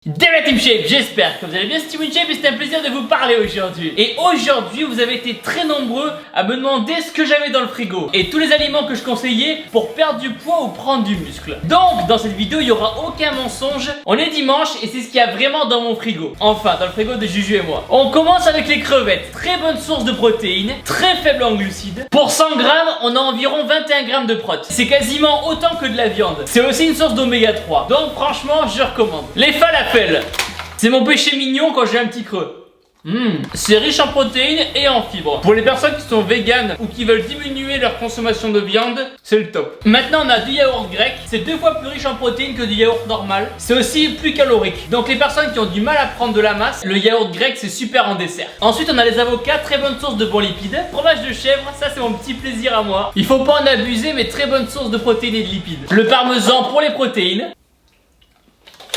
Dès la Team Shape, j'espère que vous allez bien, c'est Team Shape et c'est un plaisir de vous parler aujourd'hui. Et aujourd'hui, vous avez été très nombreux à me demander ce que j'avais dans le frigo et tous les aliments que je conseillais pour perdre du poids ou prendre du muscle. Donc, dans cette vidéo, il n'y aura aucun mensonge. On est dimanche et c'est ce qu'il y a vraiment dans mon frigo. Enfin, dans le frigo de Juju et moi. On commence avec les crevettes. Très bonne source de protéines, très faible en glucides. Pour 100 grammes, on a environ 21 grammes de prot. C'est quasiment autant que de la viande. C'est aussi une source d'oméga 3. Donc, franchement, je recommande. Les falafels. C'est mon péché mignon quand j'ai un petit creux. C'est riche en protéines et en fibres. Pour les personnes qui sont véganes ou qui veulent diminuer leur consommation de viande, c'est le top. Maintenant on a du yaourt grec. C'est 2 fois plus riche en protéines que du yaourt normal. C'est aussi plus calorique. Donc les personnes qui ont du mal à prendre de la masse, le yaourt grec c'est super en dessert. Ensuite on a les avocats, très bonne source de bons lipides. Fromage de chèvre, ça c'est mon petit plaisir à moi. Il faut pas en abuser mais très bonne source de protéines et de lipides. Le parmesan pour les protéines.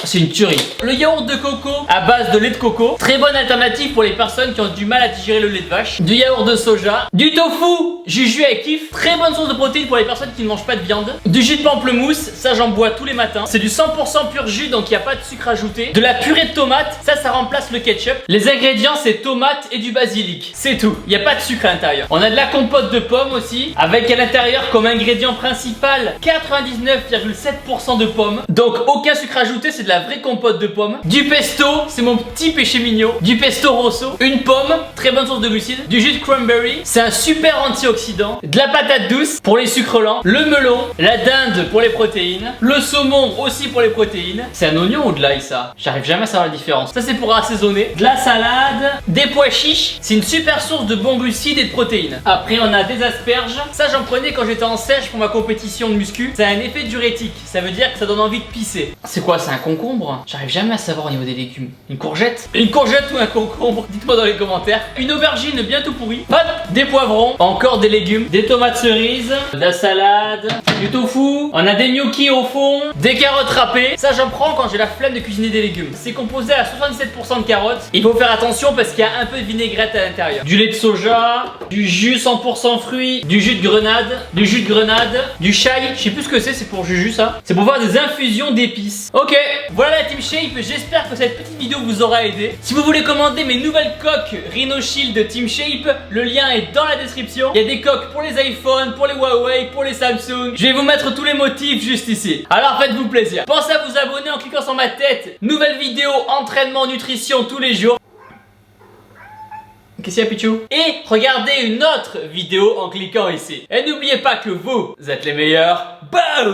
C'est une tuerie. Le yaourt de coco à base de lait de coco. Très bonne alternative pour les personnes qui ont du mal à digérer le lait de vache. Du yaourt de soja. Du tofu. Juju avec kiff. Très bonne source de protéines pour les personnes qui ne mangent pas de viande. Du jus de pamplemousse. Ça j'en bois tous les matins. C'est du 100% pur jus donc il n'y a pas de sucre ajouté. De la purée de tomate. Ça remplace le ketchup. Les ingrédients c'est tomates et du basilic. C'est tout. Il n'y a pas de sucre à l'intérieur. On a de la compote de pommes aussi. Avec à l'intérieur comme ingrédient principal 99,7% de pommes. Donc aucun sucre ajouté. C'est de la vraie compote de pommes. Du pesto, c'est mon petit péché mignon. Du pesto rosso. Une pomme, très bonne source de glucides. Du jus de cranberry, c'est un super antioxydant. De la patate douce pour les sucres lents. Le melon, la dinde pour les protéines. Le saumon aussi pour les protéines. C'est un oignon ou de l'ail ça? J'arrive jamais à savoir la différence. Ça c'est pour assaisonner. De la salade, des pois chiches. C'est une super source de bons glucides et de protéines. Après on a des asperges. Ça j'en prenais quand j'étais en sèche pour ma compétition de muscu. Ça a un effet diurétique. Ça veut dire que ça donne envie de pisser. C'est quoi? C'est un concombre? J'arrive jamais à savoir au niveau des légumes. Une courgette? Une courgette ou un concombre? Dites-moi dans les commentaires. Une aubergine bien tout pourri. Hop, des poivrons, encore des légumes, des tomates cerises, de la salade, du tofu. On a des gnocchis au fond, des carottes râpées. Ça j'en prends quand j'ai la flemme de cuisiner des légumes. C'est composé à 77% de carottes. Il faut faire attention parce qu'il y a un peu de vinaigrette à l'intérieur. Du lait de soja, du jus 100% fruits, du jus de grenade, du chai. Je sais plus ce que c'est pour Juju ça. C'est pour faire des infusions d'épices. Ok. Voilà la Team Shape, j'espère que cette petite vidéo vous aura aidé. Si vous voulez commander mes nouvelles coques Rhino Shield de Team Shape, le lien est dans la description. Il y a des coques pour les iPhones, pour les Huawei, pour les Samsung. Je vais vous mettre tous les motifs juste ici. Alors faites-vous plaisir. Pensez à vous abonner en cliquant sur ma tête. Nouvelle vidéo, entraînement, nutrition tous les jours. Qu'est-ce qu'il y a Pichou? Et regardez une autre vidéo en cliquant ici. Et n'oubliez pas que vous êtes les meilleurs. Boom!